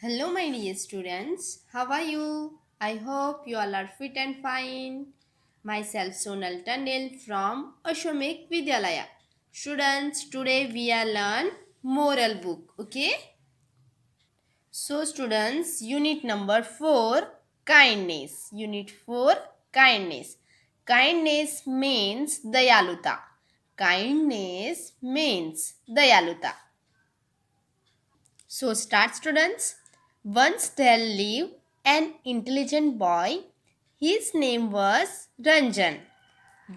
Hello, my dear students. How are you? I hope you all are fit and fine. Myself, Sonal Tandil from Ashwamekh Vidyalaya. Students, today we are learn moral book. Okay? So, students, unit number 4, kindness. Unit 4, kindness. Kindness means dayaluta. Kindness means dayaluta. So start, students. Once there lived an intelligent boy. His name was Ranjan.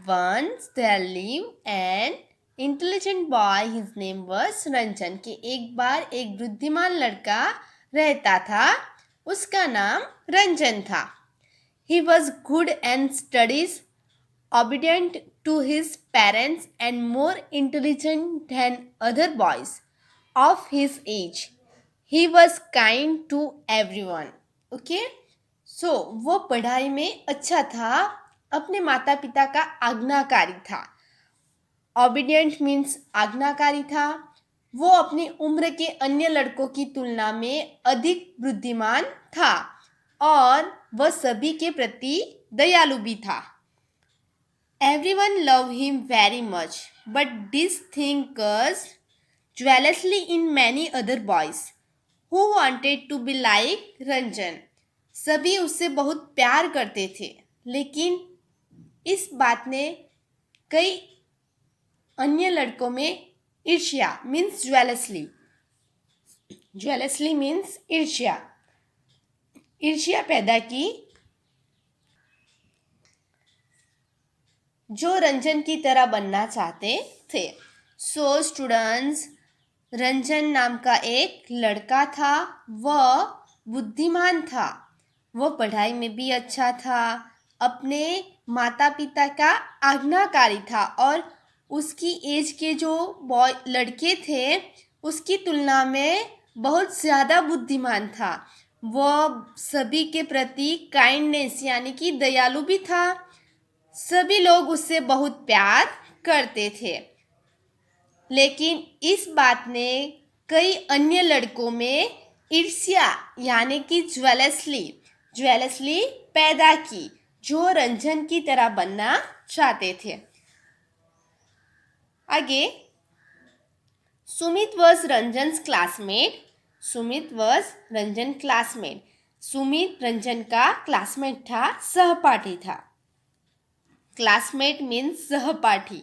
Once there lived an intelligent boy. His name was Ranjan. कि एक बार एक बुद्धिमान लड़का रहता था. उसका नाम रंजन था. He was good and studies, obedient to his parents and more intelligent than other boys of his age. He was kind to everyone. Okay? So, वो पढ़ाई में अच्छा था, अपने माता पिता का आज्ञाकारी था. Obedient means आज्ञाकारी था. वो अपनी उम्र के अन्य लड़कों की तुलना में अधिक बुद्धिमान था और वह सभी के प्रति दयालु भी था. Everyone loved him very much, but this thing caused jealously in many other boys who wanted to be like Ranjan. सभी उससे बहुत प्यार करते थे, लेकिन इस बात ने कई अन्य लड़कों में ईर्ष्या मीन्स ज्वेलसली. ज्वेलसली मीन्स ईर्ष्या. ईर्ष्या पैदा की जो रंजन की तरह बनना चाहते थे. सो स्टूडेंट्स, रंजन नाम का एक लड़का था. वह बुद्धिमान था, वह पढ़ाई में भी अच्छा था, अपने माता पिता का आज्ञाकारी था और उसकी एज के जो बॉय लड़के थे उसकी तुलना में बहुत ज़्यादा बुद्धिमान था. वह सभी के प्रति काइंडनेस यानी कि दयालु भी था. सभी लोग उससे बहुत प्यार करते थे, लेकिन इस बात ने कई अन्य लड़कों में ईर्ष्या यानी कि ज्वेलसली पैदा की जो रंजन की तरह बनना चाहते थे. आगे, Sumit was Ranjan's classmate. Sumit was Ranjan classmate. Sumit Ranjan का क्लासमेट था, सहपाठी था. क्लासमेट मीन्स सहपाठी.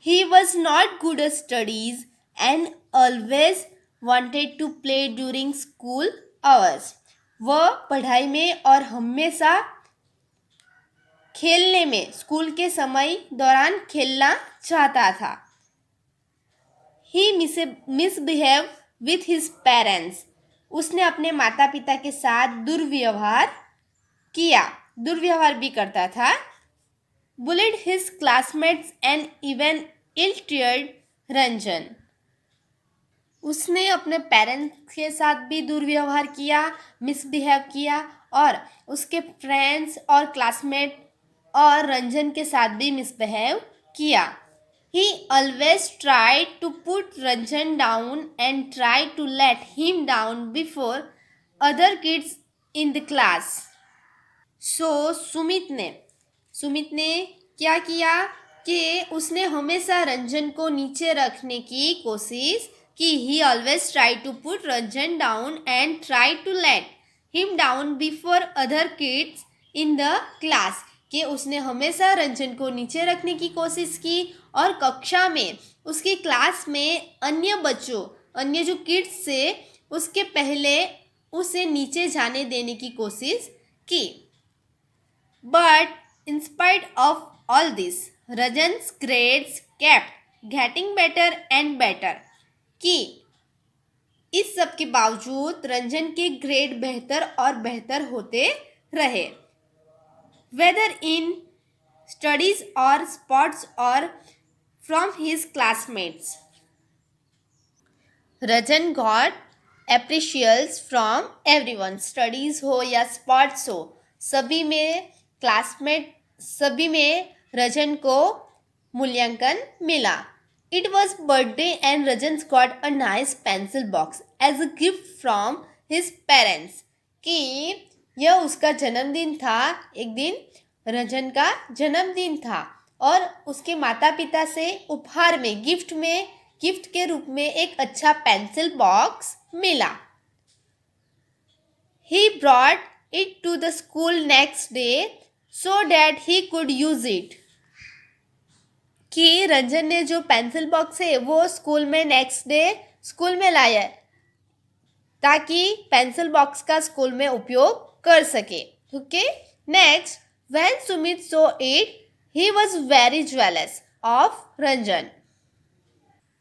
He was not good at studies and always wanted to play during school hours. वह पढ़ाई में और हमेशा खेलने में स्कूल के समय दौरान खेलना चाहता था. He misbehaved with his parents. उसने अपने माता पिता के साथ दुर्व्यवहार भी करता था. Bullied his classmates and even ill-treated Ranjan. उसने अपने पेरेंट्स के साथ भी दुर्व्यवहार किया, मिसबिहेव किया और उसके फ्रेंड्स और क्लासमेट और रंजन के साथ भी मिसबिहेव किया. He always tried to put Ranjan down and tried to let him down before other kids in the class. So Sumit ने क्या किया कि उसने हमेशा रंजन को नीचे रखने की कोशिश की. He always tried to put Ranjan down and tried to let him down before other kids in the class. कि उसने हमेशा रंजन को नीचे रखने की कोशिश की और कक्षा में उसकी क्लास में अन्य जो किड्स से उसके पहले उसे नीचे जाने देने की कोशिश की. But in spite of all this, Ranjan's grades kept getting better and better. कि इस सब के बावजूद रंजन के ग्रेड बेहतर और बेहतर होते रहे. Whether in studies or sports or from his classmates. Ranjan got appreciations from everyone. Studies हो या sports हो, सभी में रंजन को मूल्यांकन मिला. It was birthday and Ranjan got a nice pencil box as a gift from his parents कि यह उसका जन्मदिन था। एक दिन रंजन का जन्मदिन था और उसके माता पिता से उपहार में गिफ्ट के रूप में एक अच्छा पेंसिल बॉक्स मिला। He brought it to the school next day so that he could use it. कि रंजन ने जो पेंसिल बॉक्स है वो स्कूल में नेक्स्ट डे स्कूल में लाया ताकि पेंसिल बॉक्स का स्कूल में उपयोग कर सके। Okay, next, when Sumit so it he was very jealous of Ranjan.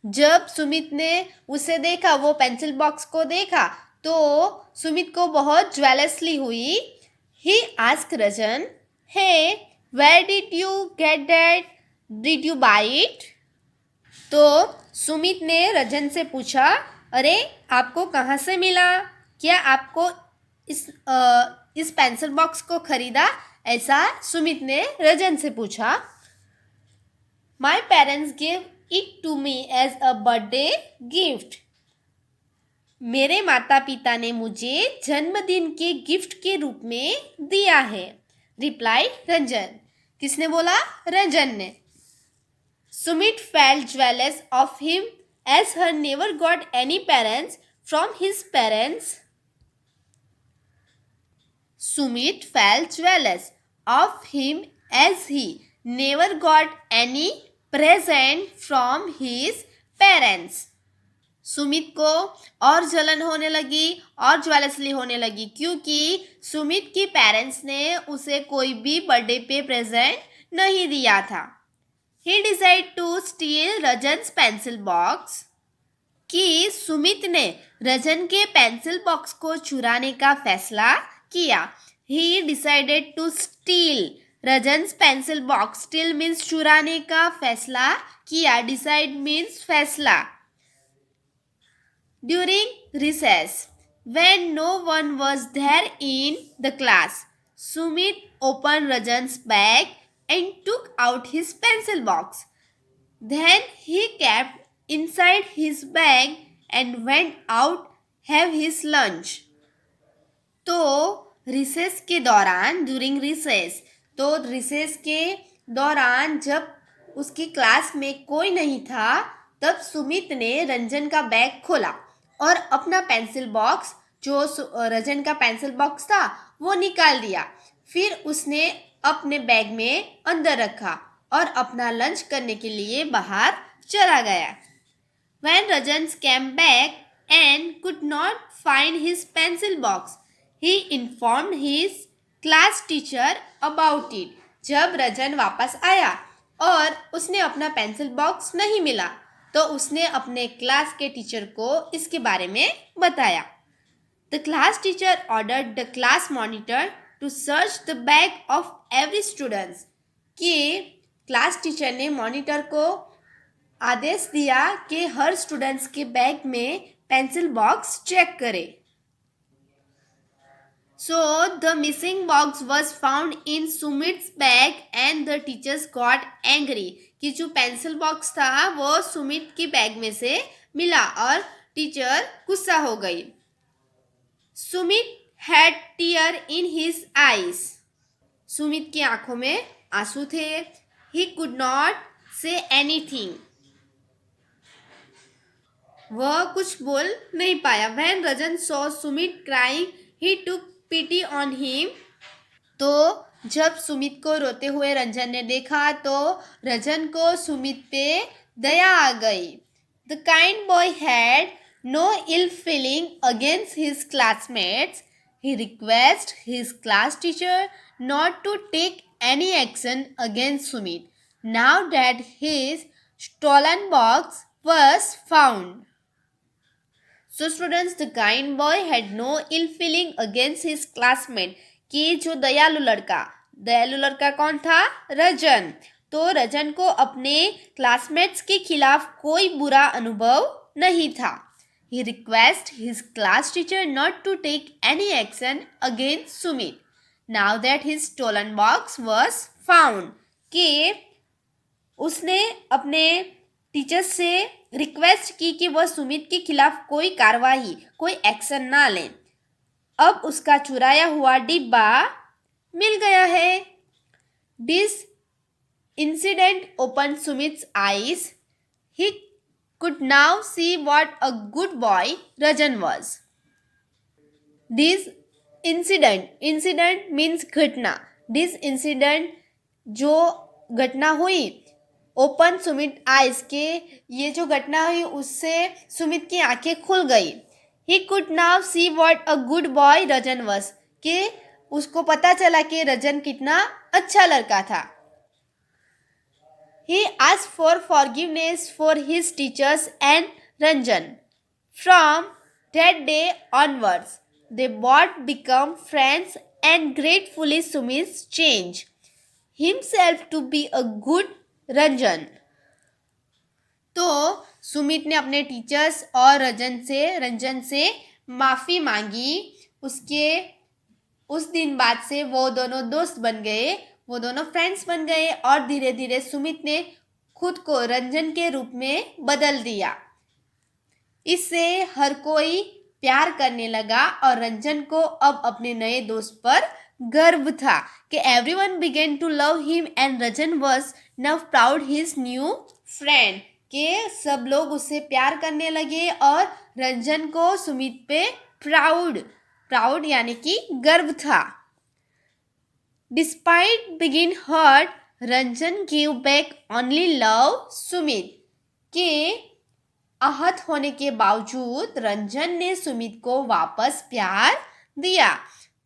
जब सुमित ने उसे देखा, वो पेंसिल बॉक्स को देखा, तो सुमित को बहुत ज्वेलसली हुई। He ask Ranjan, hey where did you get that, did you buy it. तो सुमित ने रंजन से पूछा, अरे आपको कहाँ से मिला, क्या आपको इस पेंसिल बॉक्स को खरीदा, ऐसा सुमित ने रंजन से पूछा। My parents give it to me as a birthday gift. मेरे माता पिता ने मुझे जन्मदिन के गिफ्ट के रूप में दिया है, रिप्लाई रंजन। किसने बोला? रंजन ने। Sumit felt jealous of him as her never got any parents from his parents. Sumit felt jealous of him as he never got any present from his parents. Sumit को और जलन होने लगी और ज्वेलसली होने लगी क्योंकि सुमित की पेरेंट्स ने उसे कोई भी बर्थडे पे प्रेजेंट नहीं दिया था। He decided to steal Rajan's pencil box. कि सुमित ने रजन के पेंसिल बॉक्स को चुराने का फैसला किया। He decided to steal Rajan's pencil box. Steal means चुराने का फैसला किया। Decide means फैसला। During recess, when no one was there in the class, Sumit opened Rajan's bag and took out his pencil box. Then he kept inside his bag and went out have his lunch. तो recess के दौरान, during recess, तो recess के दौरान जब उसकी class में कोई नहीं था, तब सुमित ने रंजन का बैग खोला और अपना पेंसिल बॉक्स, जो रंजन का पेंसिल बॉक्स था, वो निकाल दिया। फिर उसने अपने बैग में अंदर रखा और अपना लंच करने के लिए बाहर चला गया। When Rajan came back and could not find his pencil box, he informed his class teacher about it. जब रजन वापस आया और उसने अपना पेंसिल बॉक्स नहीं मिला, तो उसने अपने क्लास के टीचर को इसके बारे में बताया। The class teacher ordered the class monitor to search the bag of every student. कि क्लास टीचर ने मॉनिटर को आदेश दिया कि हर स्टूडेंट्स के बैग में पेंसिल बॉक्स चेक करे। So the missing box was found in Sumit's bag and the teachers got angry. कि जो पेंसिल बॉक्स था वो सुमित की बैग में से मिला और टीचर गुस्सा हो गई। Sumit had tear in his eyes. Sumit की आंखों में आंसू थे। He could not say anything. वह कुछ बोल नहीं पाया। When Rajan saw Sumit crying, he took pity on him. तो जब सुमित को रोते हुए रंजन ने देखा तो रंजन को सुमित पे दया आ गई। The kind boy had no ill feeling against his classmates. He requested his class teacher not to take any action against Sumit now that his stolen box was found. So students, the kind boy had no ill feeling against his classmate. कि जो दयालु लड़का कौन था? रजन। तो रजन को अपने classmates के खिलाफ कोई बुरा अनुभव नहीं था। He requested his class teacher not to take any action against Sumit now that his stolen box was found. कि उसने अपने टीचर से रिक्वेस्ट की कि वह सुमित के खिलाफ कोई कार्रवाई, कोई एक्शन ना लें। अब उसका चुराया हुआ डिब्बा मिल गया है। This incident open Sumit's eyes. He could now see what a good boy Rajan was. This incident means घटना. This incident जो घटना हुई ओपन सुमित आइज के ये जो घटना हुई उससे सुमित की आंखें खुल गई. He could now see what a good boy Rajan was के उसको पता चला कि रजन कितना अच्छा लड़का था. He asked for forgiveness for his teachers and Ranjan. From that day onwards, they both become friends and gratefully Sumit changed himself to be a good Ranjan. तो सुमित ने अपने टीचर्स और रंजन से माफ़ी मांगी. उसके उस दिन बाद से वो दोनों दोस्त बन गए, वो दोनों फ्रेंड्स बन गए और धीरे धीरे सुमित ने खुद को रंजन के रूप में बदल दिया. इससे हर कोई प्यार करने लगा और रंजन को अब अपने नए दोस्त पर गर्व था कि everyone began to love him and Ranjan was now proud his new friend के सब लोग उससे प्यार करने लगे और रंजन को सुमित पे प्राउड यानी कि गर्व था. Despite being hurt, Ranjan gave back only love Sumit के आहत होने के बावजूद रंजन ने सुमित को वापस प्यार दिया.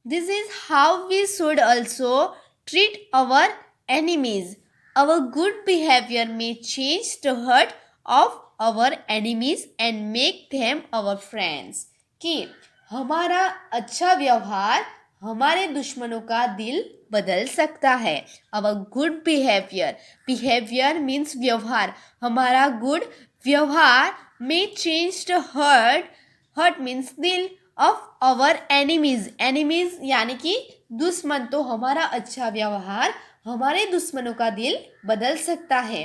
This is how we should also treat our enemies. Our good behavior may change the heart of our enemies and make them our friends. कि हमारा अच्छा व्यवहार हमारे दुश्मनों का दिल बदल सकता है. Our good behavior means व्यवहार. हमारा गुड व्यवहार may change the heart means दिल of our enemies यानी कि दुश्मन. तो हमारा अच्छा व्यवहार हमारे दुश्मनों का दिल बदल सकता है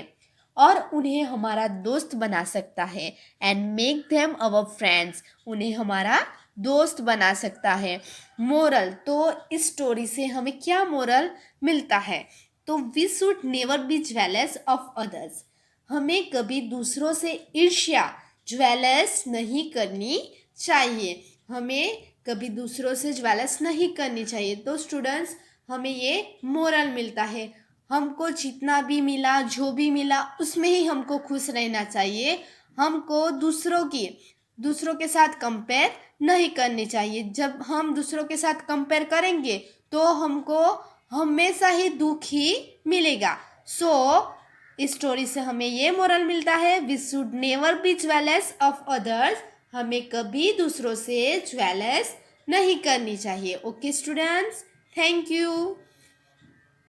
और उन्हें हमारा दोस्त बना सकता है. And make them our friends, उन्हें हमारा दोस्त बना सकता है. मोरल, तो इस स्टोरी से हमें क्या मोरल मिलता है? तो we should never be jealous of others. हमें कभी दूसरों से ईर्ष्या जेलस नहीं करनी चाहिए. हमें कभी दूसरों से जेलस नहीं करनी चाहिए. तो स्टूडेंट्स, हमें ये मोरल मिलता है. हमको जितना भी मिला, जो भी मिला, उसमें ही हमको खुश रहना चाहिए. हमको दूसरों के साथ कंपेयर नहीं करनी चाहिए. जब हम दूसरों के साथ कंपेयर करेंगे तो हमको हमेशा ही दुख ही मिलेगा. इस स्टोरी से हमें ये मोरल मिलता है, we should never be jealous of others. हमें कभी दूसरों से जेलस नहीं करनी चाहिए. Okay students, thank you.